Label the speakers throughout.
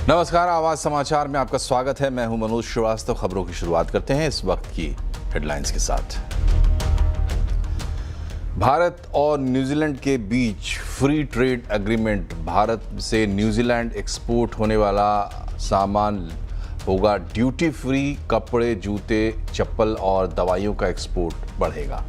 Speaker 1: नमस्कार, आवाज समाचार में आपका स्वागत है। मैं हूं मनोज श्रीवास्तव। खबरों की शुरुआत करते हैं इस वक्त की हेडलाइंस के साथ। भारत और न्यूजीलैंड के बीच फ्री ट्रेड एग्रीमेंट। भारत से न्यूजीलैंड एक्सपोर्ट होने वाला सामान होगा ड्यूटी फ्री। कपड़े, जूते, चप्पल और दवाइयों का एक्सपोर्ट बढ़ेगा।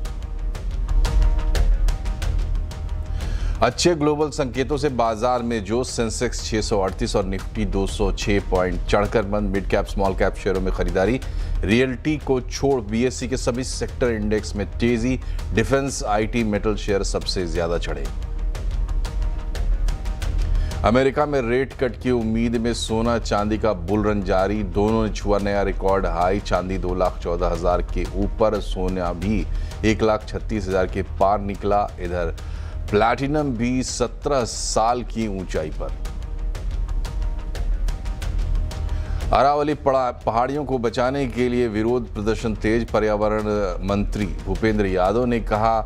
Speaker 1: अच्छे ग्लोबल संकेतों से बाजार में जो सेंसेक्स 638 और निफ्टी 206 पॉइंट चढ़कर बंद। मिड कैप स्मॉल कैप शेयरों में खरीदारी। रियल्टी को छोड़ बीएसई के सभी सेक्टर इंडेक्स में तेजी। डिफेंस, आईटी, मेटल शेयर सबसे ज्यादा चढ़े। अमेरिका में रेट कट की उम्मीद में सोना चांदी का बुल रन जारी। दोनों ने छुआ नया रिकॉर्ड हाई। चांदी 2,14,000 के ऊपर, सोना भी 1,36,000 के पार निकला। इधर प्लैटिनम भी 17 साल की ऊंचाई पर। अरावली पहाड़ियों को बचाने के लिए विरोध प्रदर्शन तेज। पर्यावरण मंत्री भूपेंद्र यादव ने कहा,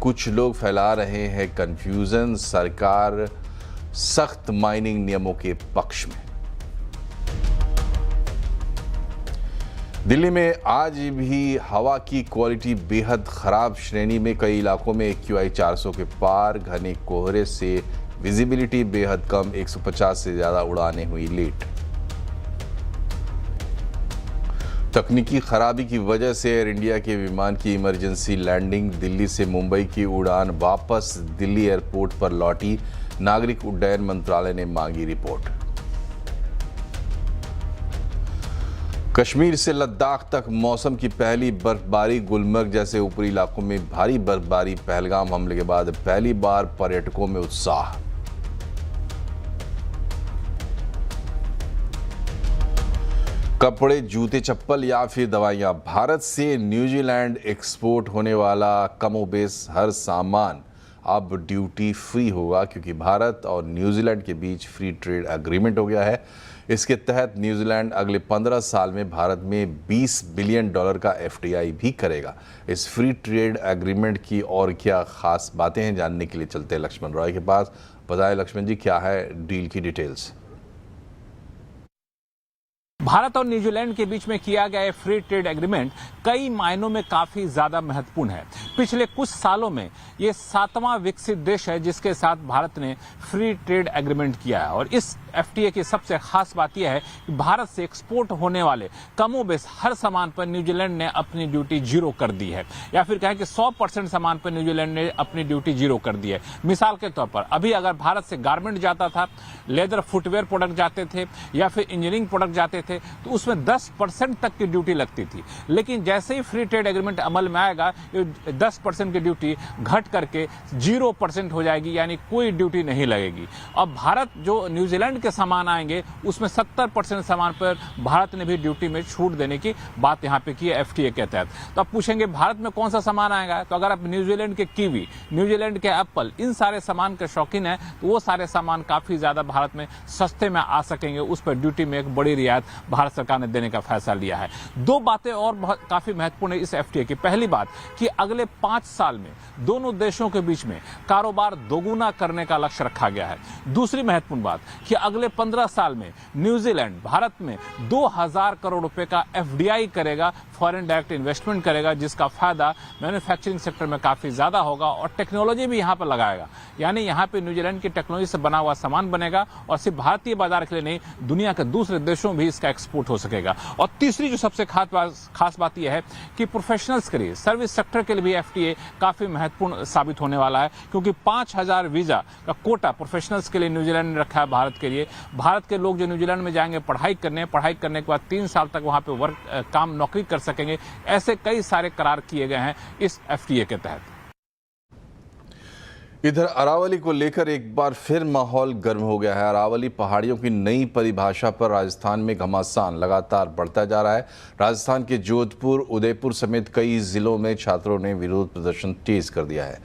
Speaker 1: कुछ लोग फैला रहे हैं कंफ्यूजन। सरकार सख्त माइनिंग नियमों के पक्ष में। दिल्ली में आज भी हवा की क्वालिटी बेहद खराब श्रेणी में। कई इलाकों में AQI 400 के पार। घने कोहरे से विजिबिलिटी बेहद कम। 150 से ज्यादा उड़ानें हुई लेट। तकनीकी खराबी की वजह से एयर इंडिया के विमान की इमरजेंसी लैंडिंग। दिल्ली से मुंबई की उड़ान वापस दिल्ली एयरपोर्ट पर लौटी। नागरिक उड्डयन मंत्रालय ने मांगी रिपोर्ट। कश्मीर से लद्दाख तक मौसम की पहली बर्फबारी। गुलमर्ग जैसे ऊपरी इलाकों में भारी बर्फबारी। पहलगाम हमले के बाद पहली बार पर्यटकों में उत्साह। कपड़े, जूते, चप्पल या फिर दवाइयां। भारत से न्यूजीलैंड एक्सपोर्ट होने वाला कमोबेश हर सामान अब ड्यूटी फ्री होगा, क्योंकि भारत और न्यूजीलैंड के बीच फ्री ट्रेड एग्रीमेंट हो गया है। इसके तहत न्यूजीलैंड अगले 15 साल में भारत में $20 बिलियन का FDI भी करेगा। इस फ्री ट्रेड एग्रीमेंट की और क्या खास बातें हैं, जानने के लिए चलते हैं लक्ष्मण रॉय के पास। बताएं लक्ष्मण जी, क्या है डील की डिटेल्स?
Speaker 2: भारत और न्यूजीलैंड के बीच में किया गया फ्री ट्रेड एग्रीमेंट कई मायनों में काफी ज्यादा महत्वपूर्ण है। पिछले कुछ सालों में ये 7वां विकसित देश है जिसके साथ भारत ने फ्री ट्रेड एग्रीमेंट किया है। और इस FTA की सबसे खास बात यह है कि भारत से एक्सपोर्ट होने वाले कमोबेश हर सामान पर न्यूजीलैंड ने अपनी ड्यूटी जीरो कर दी है, या फिर कहें कि 100% सामान पर न्यूजीलैंड ने अपनी ड्यूटी जीरो कर दी है। मिसाल के तौर पर अभी अगर भारत से गारमेंट जाता था, लेदर फुटवेयर प्रोडक्ट जाते थे या फिर इंजीनियरिंग प्रोडक्ट जाते थे, तो उसमें 10% तक की ड्यूटी लगती थी। लेकिन जैसे ही फ्री ट्रेड एग्रीमेंट अमल में आएगा, 10% की ड्यूटी घट करके 0% हो जाएगी, यानी कोई ड्यूटी नहीं लगेगी। अब भारत जो न्यूजीलैंड के सामान आएंगे उसमें 70% सामान पर भारत ने भी ड्यूटी में छूट देने की बात यहाँ पे की है FTA के तहत। तो आप पूछेंगे भारत में कौन सा सामान आएगा, तो अगर आप न्यूजीलैंड के कीवी, न्यूजीलैंड के एप्पल, इन सारे सामान के शौकीन हैं, तो वो सारे सामान काफी ज्यादा भारत में सस्ते में आ सकेंगे। उस पर ड्यूटी में एक बड़ी रियायत भारत सरकार ने देने का फैसला लिया है। दो बातें और काफी महत्वपूर्ण है इस FTA की। पहली बात कि अगले 5 साल में दोनों देशों के बीच में कारोबार दोगुना करने का लक्ष्य रखा गया है। दूसरी महत्वपूर्ण बात कि अगले 15 साल में न्यूजीलैंड भारत में 2000 करोड़ रुपए का FDI करेगा, फॉरेन डायरेक्ट इन्वेस्टमेंट करेगा, जिसका फायदा मैन्युफैक्चरिंग सेक्टर में काफी ज्यादा होगा और टेक्नोलॉजी भी यहां पर लगाएगा। यानी यहां पे न्यूजीलैंड की टेक्नोलॉजी से बना हुआ सामान बनेगा और सिर्फ भारतीय बाजार के लिए नहीं, दुनिया के दूसरे देशों में भी इसका एक्सपोर्ट हो सकेगा। और तीसरी जो सबसे खास बात यह है कि प्रोफेशनल्स के लिए, सर्विस सेक्टर के लिए भी FTA काफी महत्वपूर्ण साबित होने वाला है, क्योंकि 5000 वीजा का कोटा प्रोफेशनल्स के लिए न्यूजीलैंड ने रखा है भारत के लिए। भारत के लोग जो न्यूजीलैंड में जाएंगे पढ़ाई करने के बाद 3 साल तक वहां पे काम नौकरी कर सकेंगे। ऐसे कई सारे करार किए गए हैं इस FTA के तहत।
Speaker 1: इधर अरावली को लेकर एक बार फिर माहौल गर्म हो गया है। अरावली पहाड़ियों की नई परिभाषा पर राजस्थान में घमासान लगातार बढ़ता जा रहा है। राजस्थान के जोधपुर, उदयपुर समेत कई जिलों में छात्रों ने विरोध प्रदर्शन तेज कर दिया है।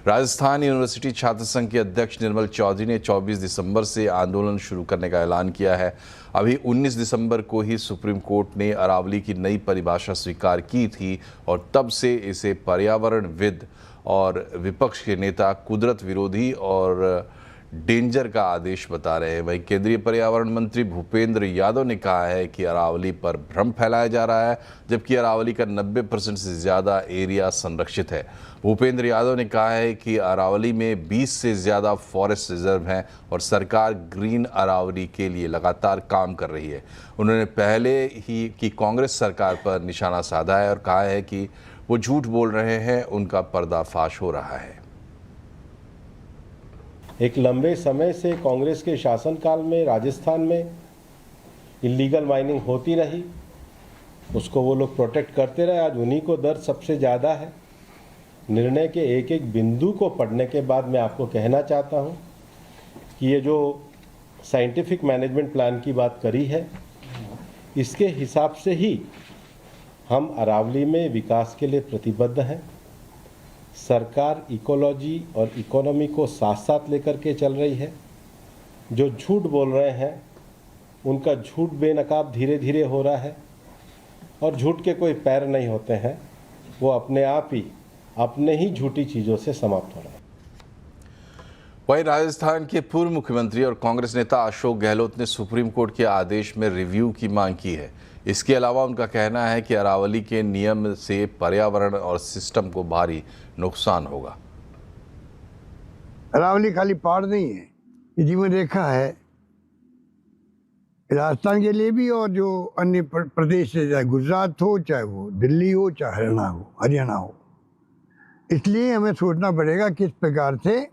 Speaker 1: राजस्थान यूनिवर्सिटी छात्र संघ के अध्यक्ष निर्मल चौधरी ने 24 दिसंबर से आंदोलन शुरू करने का ऐलान किया है। अभी 19 दिसंबर को ही सुप्रीम कोर्ट ने अरावली की नई परिभाषा स्वीकार की थी और तब से इसे पर्यावरणविद और विपक्ष के नेता कुदरत विरोधी और डेंजर का आदेश बता रहे हैं। वहीं केंद्रीय पर्यावरण मंत्री भूपेंद्र यादव ने कहा है कि अरावली पर भ्रम फैलाया जा रहा है, जबकि अरावली का 90% से ज़्यादा एरिया संरक्षित है। भूपेंद्र यादव ने कहा है कि अरावली में 20 से ज़्यादा फॉरेस्ट रिजर्व हैं और सरकार ग्रीन अरावली के लिए लगातार काम कर रही है। उन्होंने पहले ही की कांग्रेस सरकार पर निशाना साधा है और कहा है कि वो झूठ बोल रहे हैं, उनका पर्दाफाश हो रहा है।
Speaker 3: एक लंबे समय से कांग्रेस के शासनकाल में राजस्थान में इलीगल माइनिंग होती रही, उसको वो लोग प्रोटेक्ट करते रहे। आज उन्हीं को दर्द सबसे ज़्यादा है। निर्णय के एक एक बिंदु को पढ़ने के बाद मैं आपको कहना चाहता हूँ कि ये जो साइंटिफिक मैनेजमेंट प्लान की बात करी है, इसके हिसाब से ही हम अरावली में विकास के लिए प्रतिबद्ध हैं। सरकार इकोलॉजी और इकोनॉमी को साथ साथ लेकर के चल रही है। जो झूठ बोल रहे हैं उनका झूठ बेनकाब धीरे धीरे हो रहा है और झूठ के कोई पैर नहीं होते हैं, वो अपने आप ही अपने ही झूठी चीज़ों से समाप्त हो रहे हैं।
Speaker 1: वहीं राजस्थान के पूर्व मुख्यमंत्री और कांग्रेस नेता अशोक गहलोत ने सुप्रीम कोर्ट के आदेश में रिव्यू की मांग की है। इसके अलावा उनका कहना है कि अरावली के नियम से पर्यावरण और सिस्टम को भारी नुकसान होगा।
Speaker 4: अरावली खाली पहाड़ नहीं है, ये जीवन रेखा है राजस्थान के लिए भी और जो अन्य प्रदेश है, चाहे गुजरात हो, चाहे वो दिल्ली हो, चाहे हरियाणा हो। इसलिए हमें सोचना पड़ेगा किस प्रकार से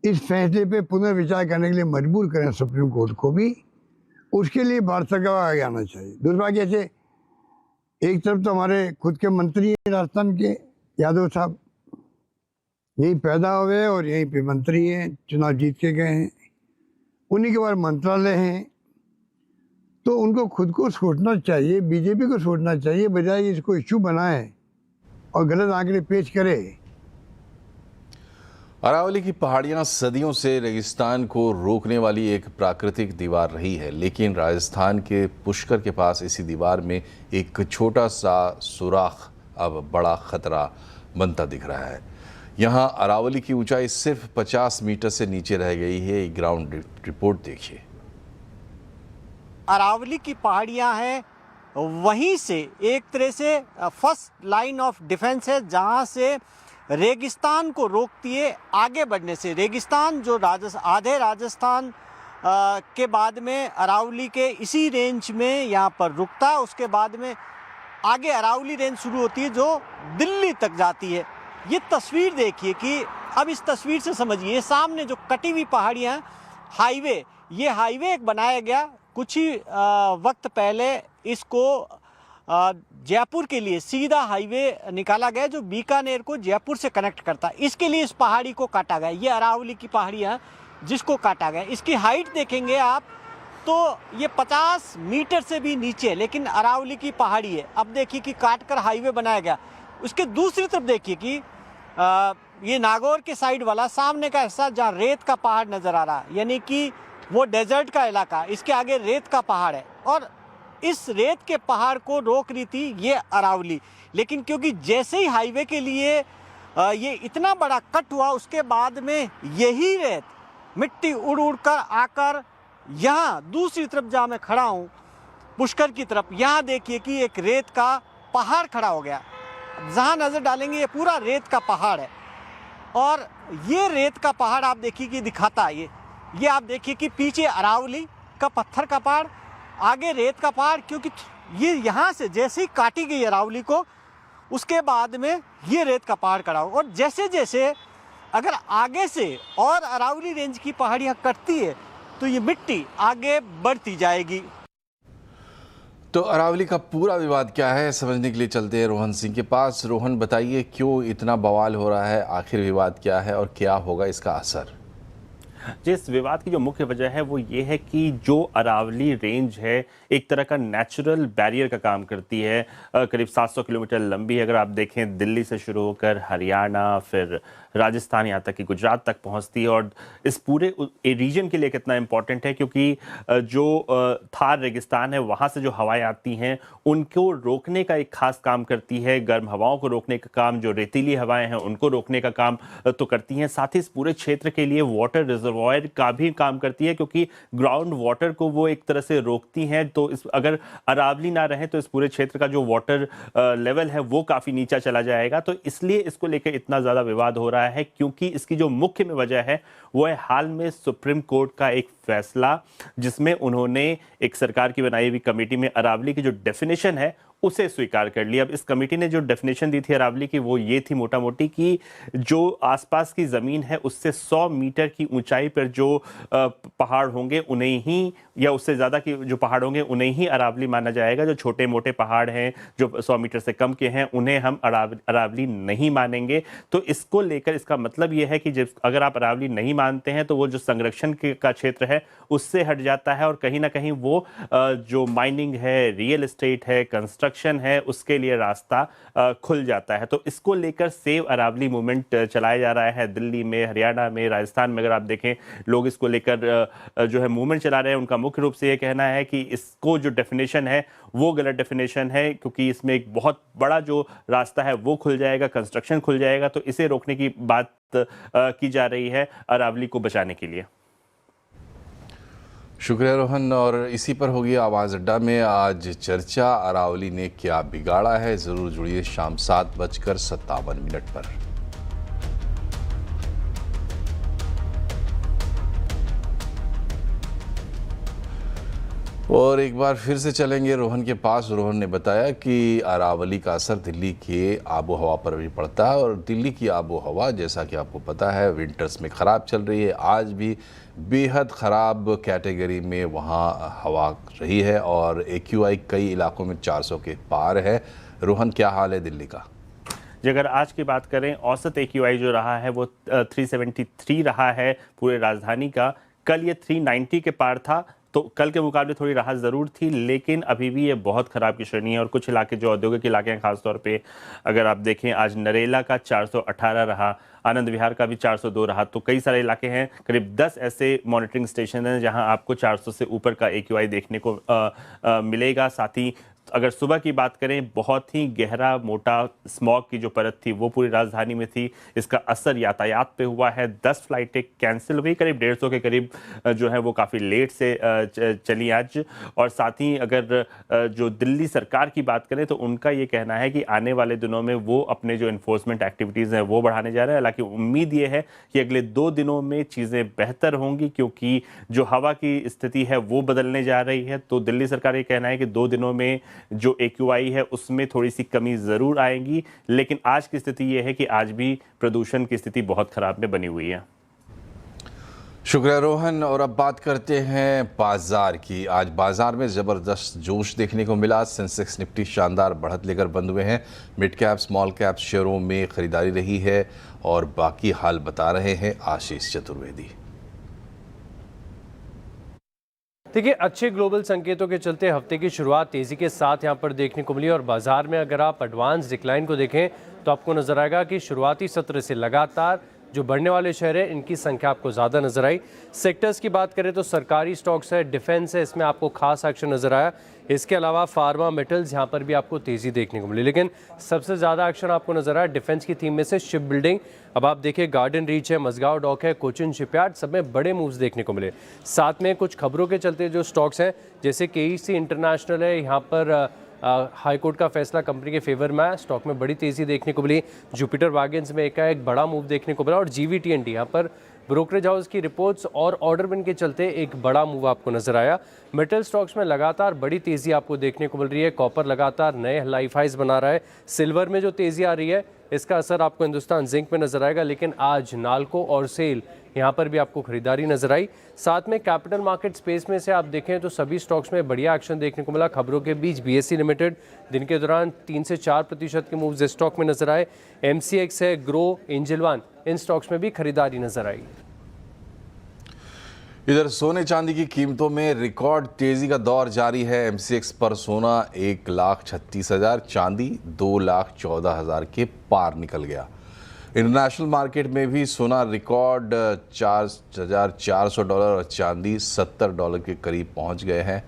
Speaker 4: इस फैसले पे पुनर्विचार करने के लिए मजबूर करें सुप्रीम कोर्ट को भी। उसके लिए भारत सरकार आगे आना चाहिए। दुर्भाग्य से एक तरफ तो हमारे खुद के मंत्री हैं राजस्थान के, यादव साहब यहीं पैदा हुए और यहीं पे मंत्री हैं, चुनाव जीत के गए हैं, उन्हीं के बाद मंत्रालय हैं। तो उनको खुद को सोचना चाहिए, बीजेपी को सोचना चाहिए, बजाय इसको इश्यू बनाए और गलत आंकड़े पेश करे।
Speaker 1: अरावली की पहाड़ियां सदियों से रेगिस्तान को रोकने वाली एक प्राकृतिक दीवार रही है, लेकिन राजस्थान के पुष्कर के पास इसी दीवार में एक छोटा सा सुराख अब बड़ा खतरा बनता दिख रहा है। यहाँ अरावली की ऊंचाई सिर्फ 50 मीटर से नीचे रह गई है। ग्राउंड रिपोर्ट देखिए।
Speaker 5: अरावली की पहाड़ियाँ हैं, वहीं से एक तरह से फर्स्ट लाइन ऑफ डिफेंस है, जहाँ से रेगिस्तान को रोकती है आगे बढ़ने से। रेगिस्तान जो आधे राजस्थान के बाद में अरावली के इसी रेंज में यहाँ पर रुकता है। उसके बाद में आगे अरावली रेंज शुरू होती है जो दिल्ली तक जाती है। ये तस्वीर देखिए कि अब इस तस्वीर से समझिए, सामने जो कटी हुई पहाड़ियाँ, हाईवे, ये हाईवे एक बनाया गया कुछ ही वक्त पहले। इसको जयपुर के लिए सीधा हाईवे निकाला गया जो बीकानेर को जयपुर से कनेक्ट करता है। इसके लिए इस पहाड़ी को काटा गया। ये अरावली की पहाड़ियाँ जिसको काटा गया, इसकी हाइट देखेंगे आप तो ये 50 मीटर से भी नीचे, लेकिन अरावली की पहाड़ी है। अब देखिए कि काट कर हाईवे बनाया गया। उसके दूसरी तरफ देखिए कि ये नागौर के साइड वाला सामने का हिस्सा जहाँ रेत का पहाड़ नज़र आ रहा है, यानी कि वो डेजर्ट का इलाका, इसके आगे रेत का पहाड़ है और इस रेत के पहाड़ को रोक रही थी ये अरावली। लेकिन क्योंकि जैसे ही हाईवे के लिए ये इतना बड़ा कट हुआ, उसके बाद में यही रेत मिट्टी उड़ उड़ कर आकर यहाँ दूसरी तरफ जहाँ मैं खड़ा हूँ पुष्कर की तरफ, यहाँ देखिए कि एक रेत का पहाड़ खड़ा हो गया। जहाँ नज़र डालेंगे ये पूरा रेत का पहाड़ है और ये रेत का पहाड़ आप देखिए कि दिखाता है ये आप देखिए कि पीछे अरावली का पत्थर का पहाड़, आगे रेत का पहाड़। क्योंकि ये यहाँ से जैसे ही काटी गई अरावली को, उसके बाद में ये रेत का पहाड़ खड़ा हो और जैसे जैसे अगर आगे से और अरावली रेंज की पहाड़ियाँ कटती है तो ये मिट्टी आगे बढ़ती जाएगी।
Speaker 1: तो अरावली का पूरा विवाद क्या है, समझने के लिए चलते हैं रोहन सिंह के पास। रोहन, बताइए क्यों इतना बवाल हो रहा है, आखिर विवाद क्या है और क्या होगा इसका असर?
Speaker 6: जिस विवाद की जो मुख्य वजह है वो ये है कि जो अरावली रेंज है एक तरह का नेचुरल बैरियर का काम करती है। करीब 700 किलोमीटर लंबी है। अगर आप देखें दिल्ली से शुरू होकर हरियाणा, फिर राजस्थान यहाँ तक कि गुजरात तक पहुँचती है, और इस पूरे रीजन के लिए कितना इम्पोर्टेंट है, क्योंकि जो थार रेगिस्तान है वहाँ से जो हवाएं आती हैं उनको रोकने का एक खास काम करती है, गर्म हवाओं को रोकने का काम, जो रेतीली हवाएं हैं उनको रोकने का काम तो करती हैं, साथ ही इस पूरे क्षेत्र के लिए वाटर रिजर्वॉयर का भी काम करती है, क्योंकि ग्राउंड वाटर को वो एक तरह से रोकती हैं। तो इस अगर अरावली ना रहे तो इस पूरे क्षेत्र का जो वाटर लेवल है वो काफ़ी नीचा चला जाएगा। तो इसलिए इसको लेकर इतना ज़्यादा विवाद हो रहा है, क्योंकि इसकी जो मुख्य वजह है वो है हाल में सुप्रीम कोर्ट का एक फैसला, जिसमें उन्होंने एक सरकार की बनाई हुई कमेटी में अरावली की जो डेफिनेशन है उसे स्वीकार कर लिया। अब इस कमेटी ने जो डेफिनेशन दी थी अरावली की वो ये थी मोटा मोटी कि जो आसपास की ज़मीन है उससे 100 मीटर की ऊंचाई पर जो पहाड़ होंगे उन्हें ही, या उससे ज़्यादा की जो पहाड़ होंगे उन्हें ही अरावली माना जाएगा। जो छोटे मोटे पहाड़ हैं जो 100 मीटर से कम के हैं उन्हें हम अरावली नहीं मानेंगे। तो इसको लेकर इसका मतलब ये है कि जब अगर आप अरावली नहीं मानते हैं तो वो जो संरक्षण का क्षेत्र है उससे हट जाता है, और कहीं ना कहीं वो जो माइनिंग है, रियल एस्टेट है, कंस्ट्रक्शन है, उसके लिए रास्ता खुल जाता है। तो इसको लेकर सेव अरावली मूवमेंट चलाया जा रहा है दिल्ली में, हरियाणा में, राजस्थान में। अगर आप देखें लोग इसको लेकर जो है मूवमेंट चला रहे हैं, उनका मुख्य रूप से ये कहना है कि इसको जो डेफिनेशन है वो गलत डेफिनेशन है, क्योंकि इसमें एक बहुत बड़ा जो रास्ता है वो खुल जाएगा, कंस्ट्रक्शन खुल जाएगा। तो इसे रोकने की बात की जा रही है अरावली को बचाने के लिए।
Speaker 1: शुक्रिया रोहन। और इसी पर होगी आवाज़ अड्डा में आज चर्चा, अरावली ने क्या बिगाड़ा है। ज़रूर जुड़िए शाम 7:57 पर। और एक बार फिर से चलेंगे रोहन के पास। रोहन ने बताया कि अरावली का असर दिल्ली के आबो हवा पर भी पड़ता है, और दिल्ली की आबो हवा जैसा कि आपको पता है विंटर्स में ख़राब चल रही है। आज भी बेहद ख़राब कैटेगरी में वहाँ हवा रही है, और AQI कई इलाकों में 400 के पार है। रोहन, क्या हाल है दिल्ली का?
Speaker 6: जी, अगर आज की बात करें, औसत AQI जो रहा है वो 373 रहा है पूरे राजधानी का। कल ये 390 के पार था, तो कल के मुकाबले थोड़ी राहत ज़रूर थी, लेकिन अभी भी ये बहुत ख़राब की श्रेणी है। और कुछ इलाके जो औद्योगिक इलाके हैं, खासतौर पे अगर आप देखें, आज नरेला का 418 रहा, आनंद विहार का भी 402 रहा। तो कई सारे इलाके हैं, करीब 10 ऐसे मॉनिटरिंग स्टेशन हैं जहां आपको 400 से ऊपर का AQI देखने को मिलेगा। साथ ही अगर सुबह की बात करें, बहुत ही गहरा मोटा स्मॉग की जो परत थी वो पूरी राजधानी में थी। इसका असर यातायात पे हुआ है। 10 फ्लाइटें कैंसिल हुई, करीब 150 के करीब जो है वो काफ़ी लेट से चली आज। और साथ ही अगर जो दिल्ली सरकार की बात करें तो उनका ये कहना है कि आने वाले दिनों में वो अपने जो इन्फोर्समेंट एक्टिविटीज़ हैं वो बढ़ाने जा रहे हैं। हालांकि उम्मीद ये है कि अगले 2 दिनों में चीज़ें बेहतर होंगी, क्योंकि जो हवा की स्थिति है वो बदलने जा रही है। तो दिल्ली सरकार ये कहना है कि 2 दिनों में जो AQI है उसमें थोड़ी सी कमी ज़रूर आएगी, लेकिन आज की स्थिति ये है कि आज भी प्रदूषण की स्थिति बहुत ख़राब में बनी हुई है।
Speaker 1: शुक्रिया रोहन। और अब बात करते हैं बाजार की। आज बाजार में ज़बरदस्त जोश देखने को मिला। सेंसेक्स निफ्टी शानदार बढ़त लेकर बंद हुए हैं। मिड कैप स्मॉल कैप शेयरों में खरीदारी रही है, और बाकी हाल बता रहे हैं आशीष चतुर्वेदी।
Speaker 7: देखिए, अच्छे ग्लोबल संकेतों के चलते हफ्ते की शुरुआत तेज़ी के साथ यहां पर देखने को मिली, और बाजार में अगर आप एडवांस डिक्लाइन को देखें तो आपको नजर आएगा कि शुरुआती सत्र से लगातार जो बढ़ने वाले शेयर है इनकी संख्या आपको ज़्यादा नजर आई। सेक्टर्स की बात करें तो सरकारी स्टॉक्स है, डिफेंस है, इसमें आपको खास एक्शन नजर आया। इसके अलावा फार्मा, मेटल्स, यहाँ पर भी आपको तेज़ी देखने को मिली, लेकिन सबसे ज़्यादा एक्शन आपको नजर आया डिफेंस की थीम में से शिप बिल्डिंग। अब आप देखिए, गार्डन रीच है, मजगांव डॉक है, कोचिन शिपयार्ड, सब में बड़े मूव्स देखने को मिले। साथ में कुछ खबरों के चलते जो स्टॉक्स हैं, जैसे KEC इंटरनेशनल है, यहाँ पर हाई कोर्ट का फैसला कंपनी के फेवर में है, स्टॉक में बड़ी तेज़ी देखने को मिली। जुपिटर वैगन्स में एक बड़ा मूव देखने को मिला, और GVTND यहाँ पर ब्रोकरेज हाउस की रिपोर्ट्स और ऑर्डर बिन के चलते एक बड़ा मूव आपको नजर आया। मेटल स्टॉक्स में लगातार बड़ी तेज़ी आपको देखने को मिल रही है। कॉपर लगातार नए लाइफ हाइज बना रहा है। सिल्वर में जो तेज़ी आ रही है इसका असर आपको हिंदुस्तान जिंक में नजर आएगा, लेकिन आज नाल्को और सेल यहाँ पर भी आपको खरीदारी नजर आई। साथ में कैपिटल मार्केट स्पेस में से आप देखें तो सभी स्टॉक्स में बढ़िया एक्शन देखने को मिला। खबरों के बीच BSE लिमिटेड दिन के दौरान 3 से 4% के मूव्स स्टॉक में नजर आए। MCX है, ग्रो, एंजल वन, इन स्टॉक्स में भी खरीदारी नजर आई।
Speaker 1: इधर सोने चांदी की कीमतों में रिकॉर्ड तेजी का दौर जारी है। MCX पर सोना 1,36,000, चांदी 2,14,000 के पार निकल गया। इंटरनेशनल मार्केट में भी सोना रिकॉर्ड $4,400 और चांदी $70 के करीब पहुंच गए हैं।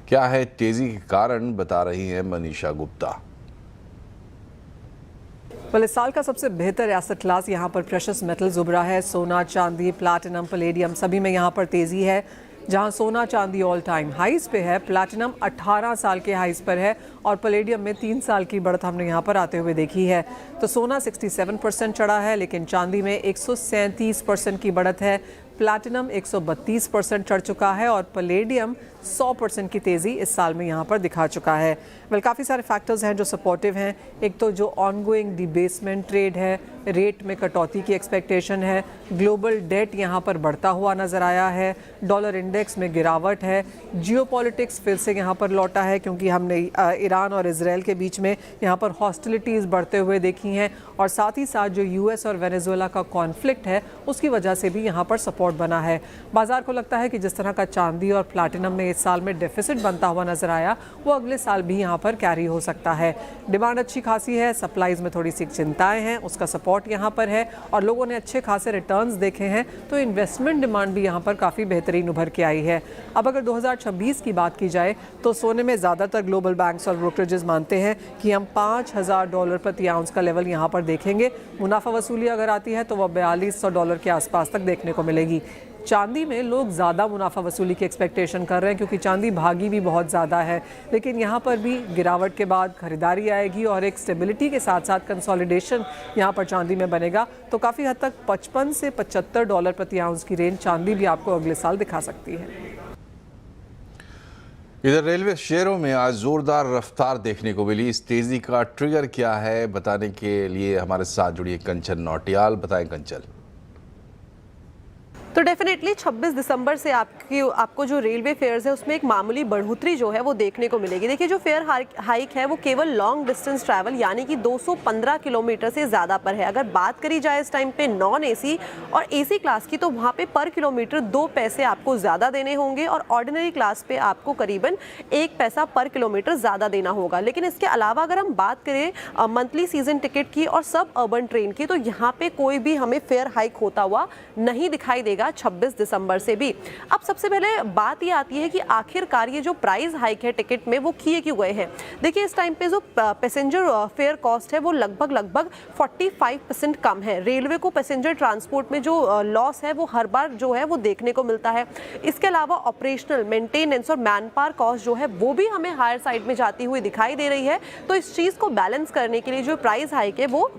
Speaker 1: क्या है तेजी के कारण, बता रही हैं मनीषा गुप्ता।
Speaker 8: इस साल का सबसे बेहतर एसेट क्लास यहाँ पर प्रेशियस मेटल्स उभरा है। सोना, चांदी, प्लैटिनम, पैलेडियम सभी में यहाँ पर तेजी है। जहाँ सोना चांदी ऑल टाइम हाइस पे है, प्लैटिनम 18 साल के हाइस पर है और पैलेडियम में 3 साल की बढ़त हमने यहाँ पर आते हुए देखी है। तो सोना 67% चढ़ा है, लेकिन चांदी में 137% की बढ़त है। प्लैटिनम 132% चढ़ चुका है और पैलेडियम 100% की तेज़ी इस साल में यहाँ पर दिखा चुका है। काफ़ी सारे फैक्टर्स हैं जो सपोर्टिव हैं। एक तो जो ऑनगोइंग डिबेसमेंट ट्रेड है, रेट में कटौती की एक्सपेक्टेशन है, ग्लोबल डेट यहाँ पर बढ़ता हुआ नज़र आया है, डॉलर इंडेक्स में गिरावट है, जियोपॉलिटिक्स फिर से यहाँ पर लौटा है क्योंकि हमने ईरान और इजराइल के बीच में यहाँ पर हॉस्टिलिटीज़ बढ़ते हुए देखी हैं और साथ ही साथ जो यूएस और वेनेजुएला का कॉन्फ्लिक्ट है उसकी वजह से भी यहाँ पर सपोर्ट बना है। बाजार को लगता है कि जिस तरह का चांदी और प्लैटिनम में इस साल में डेफिसिट बनता हुआ नजर आया, वो अगले साल भी यहाँ पर कैरी हो सकता है। डिमांड अच्छी खासी है, सप्लाईज में थोड़ी सी चिंताएं हैं, उसका सपोर्ट यहाँ पर है और लोगों ने अच्छे खासे रिटर्न्स देखे हैं, तो इन्वेस्टमेंट डिमांड भी यहाँ पर काफ़ी बेहतरीन उभर के आई है। अब अगर 2026 की बात की जाए तो सोने में ज़्यादातर ग्लोबल बैंक्स और ब्रोकरेजेस मानते हैं कि हम $5,000 प्रति आउंस का लेवल यहाँ पर देखेंगे। मुनाफा वसूली अगर आती है तो वह $4,200 के आसपास तक देखने को मिलेगी। चांदी में लोग ज़्यादा मुनाफा वसूली की एक्सपेक्टेशन कर रहे हैं क्योंकि चांदी भागी भी बहुत ज़्यादा है, लेकिन यहाँ पर भी गिरावट के बाद खरीदारी आएगी और एक स्टेबिलिटी के साथ साथ कंसोलिडेशन यहाँ पर चांदी में बनेगा, तो काफ़ी हद तक $55 से $75 प्रति आउंस की रेंज चांदी भी आपको अगले साल दिखा सकती है।
Speaker 1: इधर रेलवे शेयरों में आज जोरदार रफ्तार देखने को मिली। इस तेजी का ट्रिगर क्या है, बताने के लिए हमारे साथ जुड़िए कंचन नौटियाल। बताएं कंचन।
Speaker 9: तो डेफिनेटली 26 दिसंबर से आपको जो रेलवे फेयर्स है उसमें एक मामूली बढ़ोतरी जो है वो देखने को मिलेगी। देखिए, जो फेयर हाइक है वो केवल लॉन्ग डिस्टेंस ट्रैवल यानी कि 215 किलोमीटर से ज़्यादा पर है। अगर बात करी जाए इस टाइम पे नॉन एसी और एसी क्लास की, तो वहाँ पे पर किलोमीटर 2 पैसे आपको ज़्यादा देने होंगे और ऑर्डिनरी क्लास पे आपको करीबन 1 पैसा पर किलोमीटर ज़्यादा देना होगा। लेकिन इसके अलावा अगर हम बात करें मंथली सीजन टिकट की और सब अर्बन ट्रेन की, तो यहाँ पे कोई भी हमें फेयर हाइक होता हुआ नहीं दिखाई देगा 26 दिसंबर से भी। अब सबसे पहले बात ये आती है कि आखिरकार ये जो प्राइस हाइक है टिकट में वो किए क्यों गए हैं। देखिए, इस टाइम पे जो पैसेंजर फेयर कॉस्ट है वो लगभग 45% कम है। रेलवे को पैसेंजर ट्रांसपोर्ट में जो लॉस है वो हर बार जो है वो देखने को मिलता है। इसके अलावा ऑपरेशनल मेंटेनेंस और मैन पावर कॉस्ट जो है वो भी हमें हायर साइड में जाती हुई दिखाई दे रही है। तो इस चीज़ को बैलेंस करने के लिए जो प्राइस हाइक है वो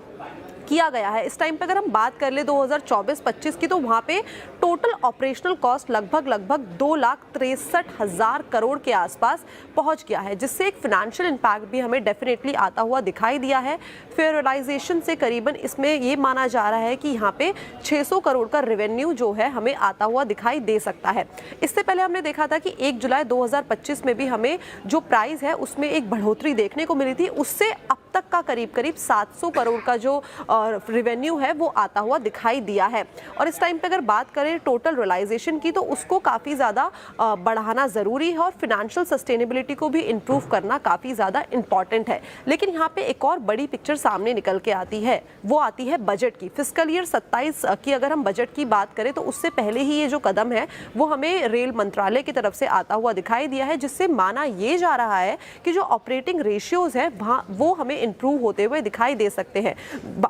Speaker 9: किया गया है। इस टाइम पे अगर हम बात कर ले 2024-25 की, तो वहाँ पे टोटल ऑपरेशनल कॉस्ट लगभग 2,63,000 करोड़ के आसपास पहुँच गया है, जिससे एक फिनेंशियल इम्पैक्ट भी हमें डेफिनेटली आता हुआ दिखाई दिया है। फेयरलाइजेशन से करीबन इसमें ये माना जा रहा है कि यहाँ पे 600 करोड़ का रेवेन्यू जो है हमें आता हुआ दिखाई दे सकता है। इससे पहले हमने देखा था कि 1 जुलाई 2025 में भी हमें जो प्राइस है उसमें एक बढ़ोतरी देखने को मिली थी। उससे अब तक का करीब 700 करोड़ का जो रेवेन्यू है वो आता हुआ दिखाई दिया है। और इस टाइम पे अगर बात करें टोटल रियलाइजेशन की, तो उसको काफ़ी ज़्यादा बढ़ाना ज़रूरी है और फिनेंशियल सस्टेनेबिलिटी को भी इम्प्रूव करना काफ़ी ज़्यादा इंपॉर्टेंट है। लेकिन यहाँ पे एक और बड़ी पिक्चर सामने निकल के आती है, वो आती है बजट की। फिस्कल ईयर 27 की अगर हम बजट की बात करें तो उससे पहले ही ये जो कदम है वो हमें रेल मंत्रालय की तरफ से आता हुआ दिखाई दिया है, जिससे माना ये जा रहा है कि जो ऑपरेटिंग रेशियोज है वहाँ वो हमें इम्प्रूव होते हुए दिखाई दे सकते हैं।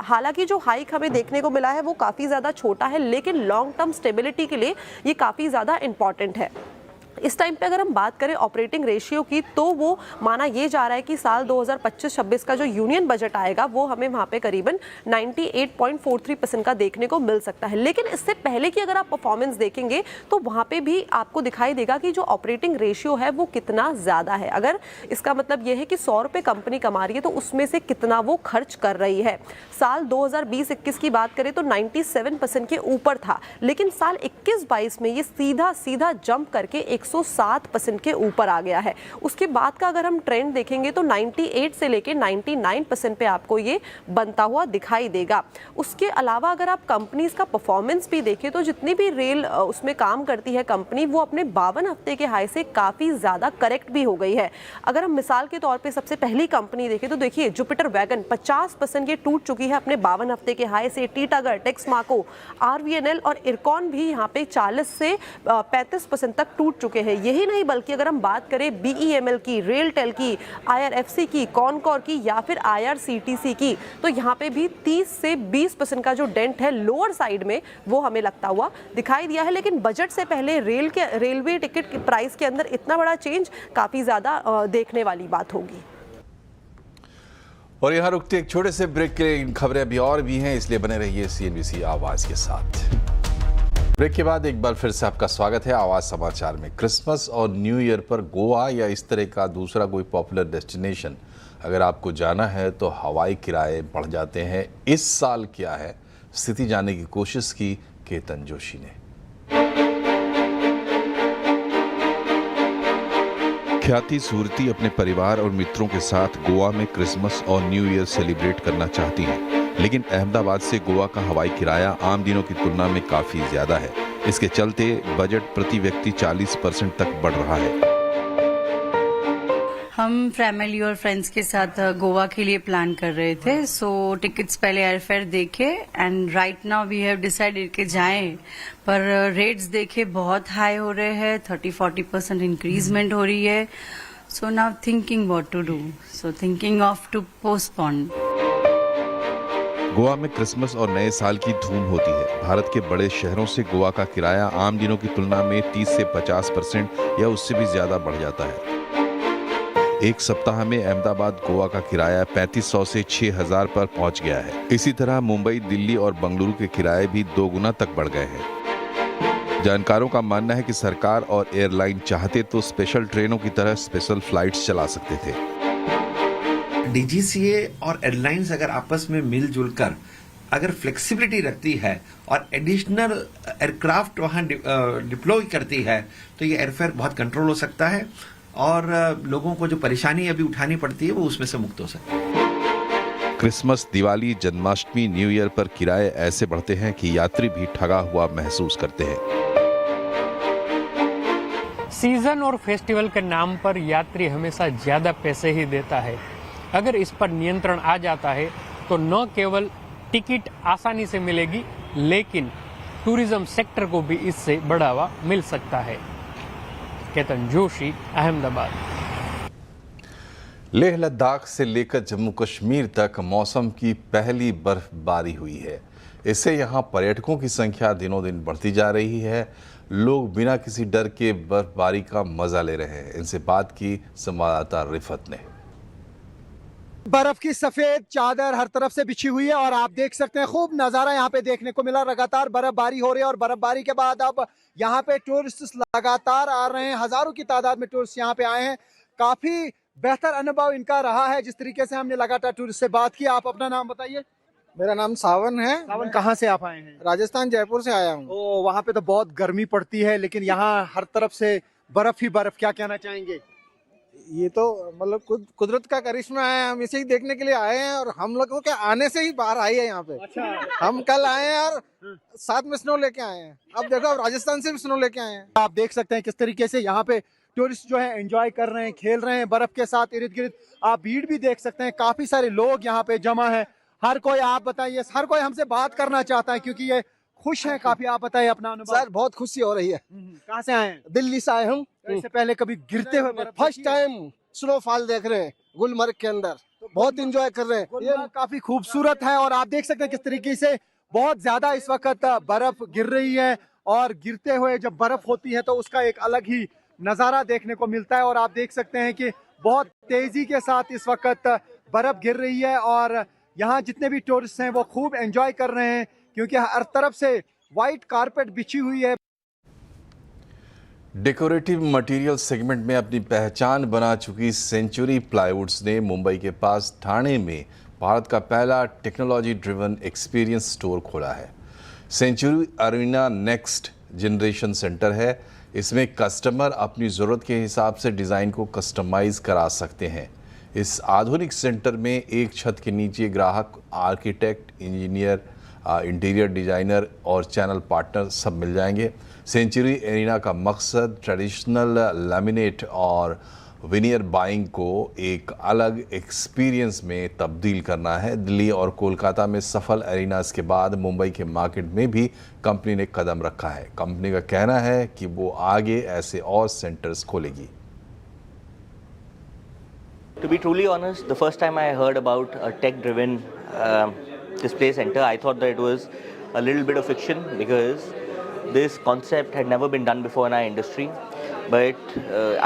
Speaker 9: हालांकि जो हाइक हमें देखने को मिला है वो काफ़ी ज़्यादा छोटा है, लेकिन लॉन्ग टर्म स्टेबिलिटी के लिए ये काफ़ी ज़्यादा इंपॉर्टेंट है। इस टाइम पे अगर हम बात करें ऑपरेटिंग रेशियो की, तो वो माना ये जा रहा है कि साल 2025-26 का जो यूनियन बजट आएगा वो हमें वहाँ पे करीबन 98.43% का देखने को मिल सकता है। लेकिन इससे पहले की अगर आप परफॉर्मेंस देखेंगे तो वहाँ पे भी आपको दिखाई देगा कि जो ऑपरेटिंग रेशियो है वो कितना ज़्यादा है। अगर इसका मतलब ये है कि 100 रुपये कंपनी कमा रही है तो उसमें से कितना वो खर्च कर रही है। साल 2020-21 की बात करें तो 97% के ऊपर था, लेकिन साल 21-22 में ये सीधा जंप करके 107% के ऊपर आ गया है। उसके बाद का अगर हम ट्रेंड देखेंगे तो 98 से लेके 99% पे आपको ये बनता हुआ दिखाई देगा। उसके अलावा अगर आप कंपनीज का परफॉर्मेंस भी देखें तो जितनी भी रेल उसमें काम करती है कंपनी, वो अपने 52 हफ्ते के हाई से काफ़ी ज़्यादा करेक्ट भी हो गई है। अगर हम मिसाल के तौर पे सबसे पहली कंपनी देखें तो देखिए जुपिटर वैगन 50% ये टूट चुकी है अपने 52 हफ्ते के हाई से। टीटागढ़, टेक्समाको, आरवीएनएल और इरकॉन भी यहाँ पे 40 से 35% तक टूट चुके हैं। यही नहीं बल्कि अगर हम बात करें बीईएमएल की, रेलटेल की, आईआरएफसी की, कॉनकॉर की या फिर आईआरसीटीसी की, तो यहाँ पे भी 30 से 20% का जो डेंट है लोअर साइड में वो हमें लगता हुआ दिखाई दिया है। लेकिन बजट से पहले रेलवे टिकट की प्राइस के अंदर इतना बड़ा चेंज काफ़ी ज़्यादा देखने वाली बात होगी।
Speaker 1: और यहाँ रुकते एक छोटे से ब्रेक के लिए, खबरें अभी और भी हैं, इसलिए बने रहिए सीएनबीसी आवाज के साथ। ब्रेक के बाद एक बार फिर से आपका स्वागत है आवाज समाचार में। क्रिसमस और न्यू ईयर पर गोवा या इस तरह का दूसरा कोई पॉपुलर डेस्टिनेशन अगर आपको जाना है तो हवाई किराए बढ़ जाते हैं। इस साल क्या है स्थिति जानने की कोशिश की केतन जोशी ने। ख्याति सूरती अपने परिवार और मित्रों के साथ गोवा में क्रिसमस और न्यू ईयर सेलिब्रेट करना चाहती हैं, लेकिन अहमदाबाद से गोवा का हवाई किराया आम दिनों की तुलना में काफी ज्यादा है। इसके चलते बजट प्रति व्यक्ति 40% तक बढ़ रहा है।
Speaker 10: हम फैमिली और फ्रेंड्स के साथ गोवा के लिए प्लान कर रहे थे, सो टिकट्स पहले एयरफेयर देखे and right now we have decided कि जाएं, पर रेट्स देखे बहुत हाई हो रहे हैं, 30-40% इंक्रीजमेंट हो रही है। So now thinking what to do, so thinking of to postpone.
Speaker 1: Goa में क्रिसमस और नए साल की धूम होती है। भारत के बड़े शहरों से गोवा का किराया आम दिनों की तुलना में 30 से 50% या उससे भी ज्यादा बढ़ जाता है। एक सप्ताह में अहमदाबाद गोवा का किराया 3500 से 6000 पर पहुंच गया है। इसी तरह मुंबई, दिल्ली और बेंगलुरु के किराए भी 2 गुना तक बढ़ गए हैं। जानकारों का मानना है कि सरकार और एयरलाइन चाहते तो स्पेशल ट्रेनों की तरह स्पेशल फ्लाइट्स चला सकते थे।
Speaker 11: डीजीसीए और एयरलाइंस अगर आपस में मिलजुल कर अगर फ्लेक्सिबिलिटी रखती है और एडिशनल एयरक्राफ्ट वहां डिप्लॉय करती है तो ये एयरफेयर बहुत कंट्रोल हो सकता है और लोगों को जो परेशानी अभी उठानी पड़ती है वो उसमें से मुक्त हो सकती है।
Speaker 1: Christmas, Diwali, Janmashtami, new year पर किराए ऐसे बढ़ते हैं कि यात्री भी ठगा हुआ महसूस करते हैं।
Speaker 12: सीजन और फेस्टिवल के नाम पर यात्री हमेशा ज्यादा पैसे ही देता है। अगर इस पर नियंत्रण आ जाता है तो न केवल टिकट आसानी से मिलेगी, लेकिन टूरिज्म सेक्टर को भी इससे बढ़ावा मिल सकता है। केतन जोशी, अहमदाबाद।
Speaker 1: लेह लद्दाख से लेकर जम्मू कश्मीर तक मौसम की पहली बर्फबारी हुई है। इससे यहाँ पर्यटकों की संख्या दिनों दिन बढ़ती जा रही है। लोग बिना किसी डर के बर्फबारी का मजा ले रहे हैं। इनसे बात की संवाददाता रिफत ने।
Speaker 13: बर्फ की सफेद चादर हर तरफ से बिछी हुई है और आप देख सकते हैं खूब नजारा यहाँ पे देखने को मिला। लगातार बर्फबारी हो रही है और बर्फबारी के बाद अब यहाँ पे टूरिस्ट लगातार आ रहे हैं। हजारों की तादाद में टूरिस्ट यहाँ पे आए हैं। काफी बेहतर अनुभव इनका रहा है। जिस तरीके से हमने लगातार टूरिस्ट से बात की। आप अपना नाम बताइए।
Speaker 14: मेरा नाम सावन है।
Speaker 13: सावन, कहाँ से आप आए हैं?
Speaker 14: राजस्थान, जयपुर से आया हूँ।
Speaker 13: ओ, वहाँ पे तो बहुत गर्मी पड़ती है, लेकिन यहाँ हर तरफ से बर्फ ही बर्फ। क्या कहना चाहेंगे?
Speaker 14: ये तो मतलब कुदरत का करिश्मा है। हम इसे ही देखने के लिए आए हैं और हम लोगों के आने से ही बाहर आई है यहाँ पे।
Speaker 13: अच्छा।
Speaker 14: हम कल आए हैं और साथ में स्नो लेके आए हैं। अब देखो, अब राजस्थान से भी स्नो लेके आए हैं।
Speaker 13: आप देख सकते हैं किस तरीके से यहाँ पे टूरिस्ट जो है एंजॉय कर रहे हैं, खेल रहे हैं बर्फ के साथ इर्द गिर्द। आप भीड़ भी देख सकते हैं, काफी सारे लोग यहाँ पे जमा है। हर कोई, आप बताइए, हर कोई हमसे बात करना चाहता है क्योंकि ये खुश हैं काफी। आप बताइए अपना अनुभव।
Speaker 14: सर, बहुत खुशी हो रही है।
Speaker 13: कहाँ से आए हैं?
Speaker 14: दिल्ली से आए हम।
Speaker 13: इससे पहले कभी गिरते हुए
Speaker 14: फर्स्ट टाइम स्नोफॉल देख रहे हैं गुलमर्ग के अंदर। बहुत एंजॉय कर रहे हैं।
Speaker 13: ये काफी खूबसूरत है और आप देख सकते हैं किस तरीके से बहुत ज्यादा इस वक्त बर्फ गिर रही है और गिरते हुए जब बर्फ होती है तो उसका एक अलग ही नजारा देखने को मिलता है। और आप देख सकते हैं कि बहुत तेजी के साथ इस वक्त बर्फ गिर रही है और यहाँ जितने भी टूरिस्ट हैं वो खूब एंजॉय कर रहे हैं क्योंकि हर तरफ से व्हाइट कारपेट बिछी हुई है।
Speaker 1: डेकोरेटिव मटेरियल सेगमेंट में अपनी पहचान बना चुकी सेंचुरी प्लाईवुड्स ने मुंबई के पास ठाणे में भारत का पहला टेक्नोलॉजी ड्रिवन एक्सपीरियंस स्टोर खोला है। Century arena next generation centre है। इसमें कस्टमर अपनी ज़रूरत के हिसाब से डिज़ाइन को कस्टमाइज़ करा सकते हैं। इस आधुनिक सेंटर में एक छत के नीचे ग्राहक आर्किटेक्ट, इंजीनियर, इंटीरियर डिज़ाइनर और चैनल पार्टनर सब मिल जाएंगे। सेंचुरी एरिना का मकसद ट्रेडिशनल लैमिनेट और विनियर बाइंग को एक अलग एक्सपीरियंस में तब्दील करना है। दिल्ली और कोलकाता में सफल एरिनास के बाद मुंबई के मार्केट में भी कंपनी ने कदम रखा है। कंपनी का कहना है कि वो आगे ऐसे और सेंटर्स खोलेगी।
Speaker 15: To be truly honest, the first time I heard about a tech-driven display center, I thought that it was a little bit of fiction because this concept had never been done before in our industry. But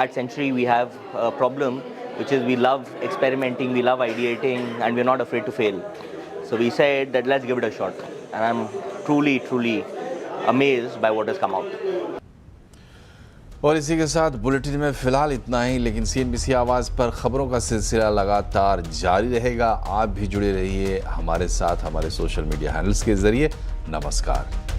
Speaker 15: at Century, we have a problem, which is we love experimenting, we love ideating, and we're not afraid to fail. So we said that let's give it a shot. And I'm truly, truly amazed by what has come out.
Speaker 1: और इसी के साथ bulletin में फ़िलहाल इतना ही, लेकिन CNBC आवाज़ पर ख़बरों का सिलसिला लगातार जारी रहेगा। आप भी जुड़े रहिए हमारे साथ हमारे सोशल मीडिया हैंडल्स के ज़रिए। नमस्कार।